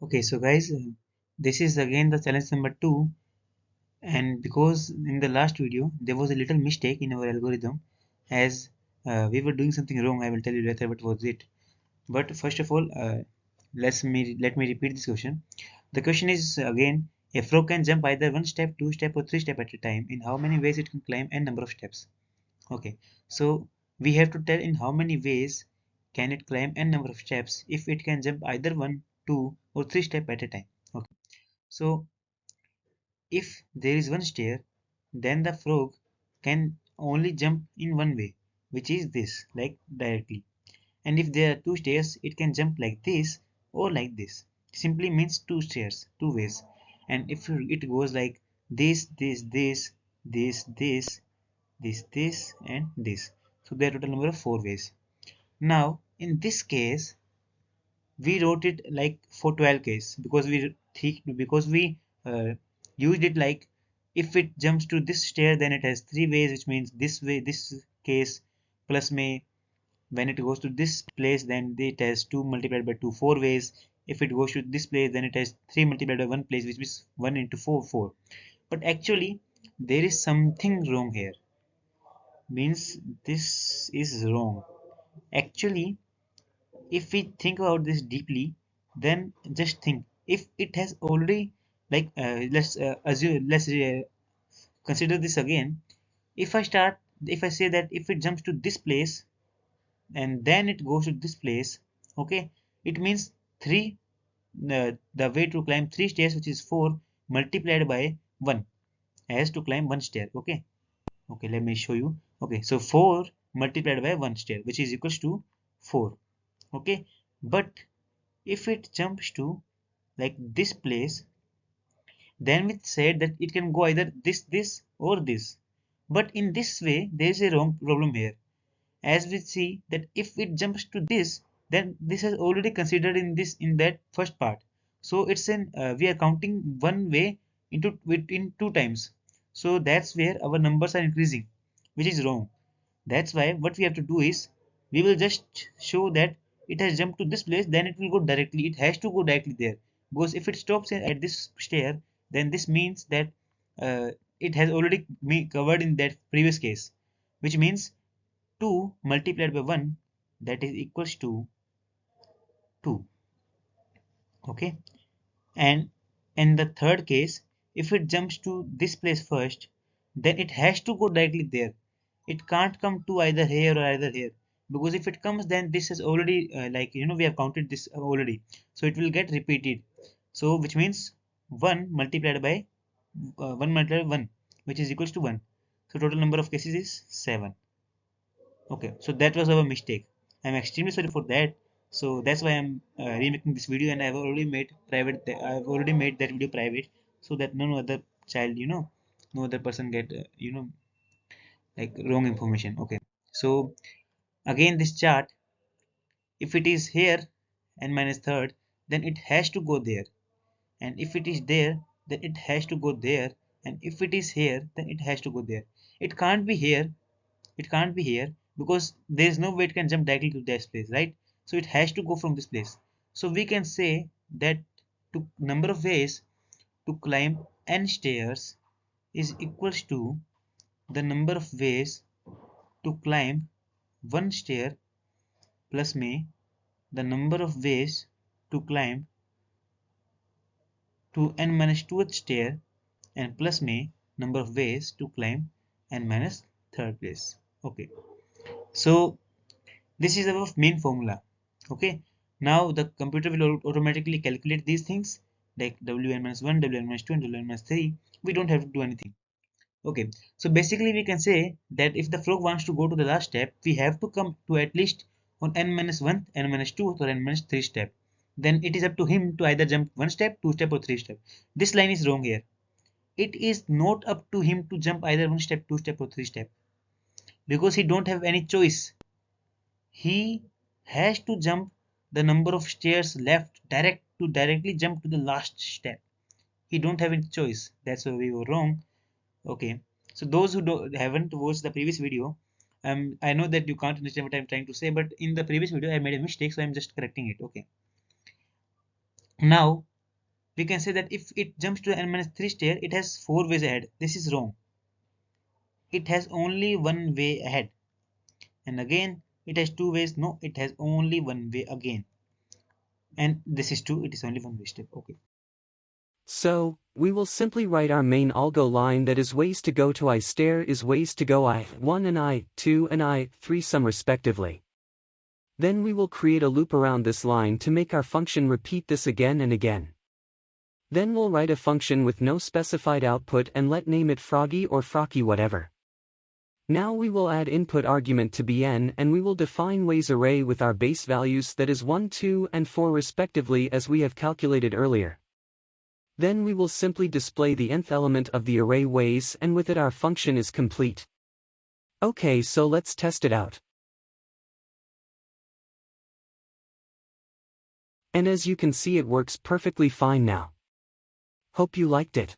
Okay, so guys, this is again the challenge number 2, and because in the last video there was a little mistake in our algorithm, as we were doing something wrong. I will tell you later what was it. But first of all, let me repeat this question. The question is again: a frog can jump either one step, two step, or three step at a time. In how many ways it can climb n number of steps? Okay, so we have to tell in how many ways can it climb n number of steps if it can jump either one, two, or three step at a time. Okay, so if there is one stair, then the frog can only jump in one way, which is this, like directly. And if there are two stairs, it can jump like this or like this. Simply means two stairs, two ways. And if it goes like this, and this. So there are total number of four ways. Now, in this case, we wrote it like for 12 case because we uh, used it like if it jumps to this stair, then it has three ways, which means this way, this case plus may. When it goes to this place, then it has 2 multiplied by 2, 4 ways. If it goes to this place, then it has 3 multiplied by 1 place, which is 1 into 4, 4. But actually, there is something wrong here. Means this is wrong. Actually, if we think about this deeply, then just think if it has already like let's assume let's consider this again. If I say that if it jumps to this place and then it goes to this place, okay, it means 3, the way to climb 3 stairs, which is 4 multiplied by 1, has to climb 1 stair. Okay, let me show you. Okay, so 4 multiplied by 1 stair, which is equals to 4. Okay, but if it jumps to like this place, then we said that it can go either this or this. But in this way there is a wrong problem here, as we see that if it jumps to this, then this is already considered in that first part. So it's an we are counting one way into in two times. So that's where our numbers are increasing, which is wrong. That's why what we have to do is we will just show that it has jumped to this place, then it will go directly. It has to go directly there, because if it stops at this stair, then this means that uh, it has already covered in that previous case, which means 2 multiplied by 1, that is equals to 2. Okay, and in the third case, if it jumps to this place first, then it has to go directly there. It can't come to either here or either here, because if it comes, then this is already we have counted this already, so it will get repeated. So which means 1 multiplied by 1 multiplied by 1, which is equals to 1. So total number of cases is 7. Okay, so that was our mistake. I'm extremely sorry for that. So that's why I'm remaking this video, and I've already made that video private, so that no other child, no other person get like wrong information. Okay, so again this chart, if it is here n minus third, then it has to go there, and if it is there, then it has to go there, and if it is here, then it has to go there. It can't be here. It can't be here because there is no way it can jump directly to this place, right? So it has to go from this place. So we can say that to number of ways to climb n stairs is equals to the number of ways to climb one stair plus me the number of ways to climb to n minus 2th stair and plus me number of ways to climb n minus third place. Okay, so this is our main formula. Okay, now the computer will automatically calculate these things like wn minus 1, wn minus 2, and wn minus 3. We don't have to do anything. Okay, so basically we can say that if the frog wants to go to the last step, we have to come to at least on n minus 1, n minus 2, or n minus 3 step. Then it is up to him to either jump one step, two step, or three step. This line is wrong here. It is not up to him to jump either one step, two step, or three step, because he don't have any choice. He has to jump the number of stairs left to directly jump to the last step. He don't have any choice. That's why we were wrong. Okay, so those who haven't watched the previous video, I know that you can't understand what I'm trying to say, but in the previous video I made a mistake, so I'm just correcting it. Okay, Now we can say that if it jumps to the n minus 3 stair, it has 4 ways ahead. This is wrong. It has only one way ahead. And again, it has 2 ways. No, it has only one way again. And this is true. It is only one way step. Okay. So, we will simply write our main algo line that is ways to go to I stair is ways to go I1 and I2 and I3 sum respectively. Then we will create a loop around this line to make our function repeat this again and again. Then we'll write a function with no specified output and let name it froggy or frocky whatever. Now we will add input argument to bn and we will define ways array with our base values that is 1, 2 and 4 respectively as we have calculated earlier. Then we will simply display the nth element of the array ways and with it our function is complete. Okay, so let's test it out. And as you can see, it works perfectly fine now. Hope you liked it.